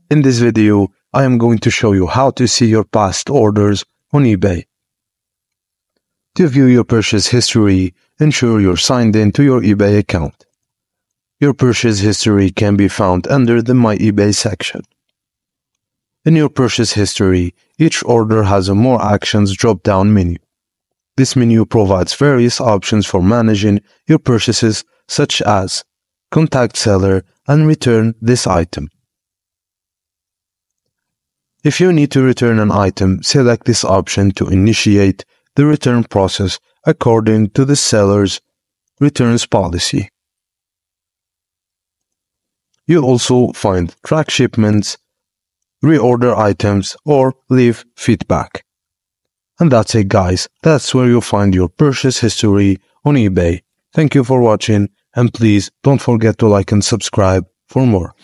In this video, I am going to show you how to see your past orders on eBay. To view your purchase history, ensure you're signed in to your eBay account. Your purchase history can be found under the My eBay section. In your purchase history, each order has a More Actions drop-down menu. This menu provides various options for managing your purchases, such as Contact Seller and Return this item. If you need to return an item, select this option to initiate the return process according to the seller's returns policy. You'll also find Track Shipments, Reorder Items, or Leave Feedback. And that's it, guys. That's where you'll find your purchase history on eBay. Thank you for watching, and please don't forget to like and subscribe for more.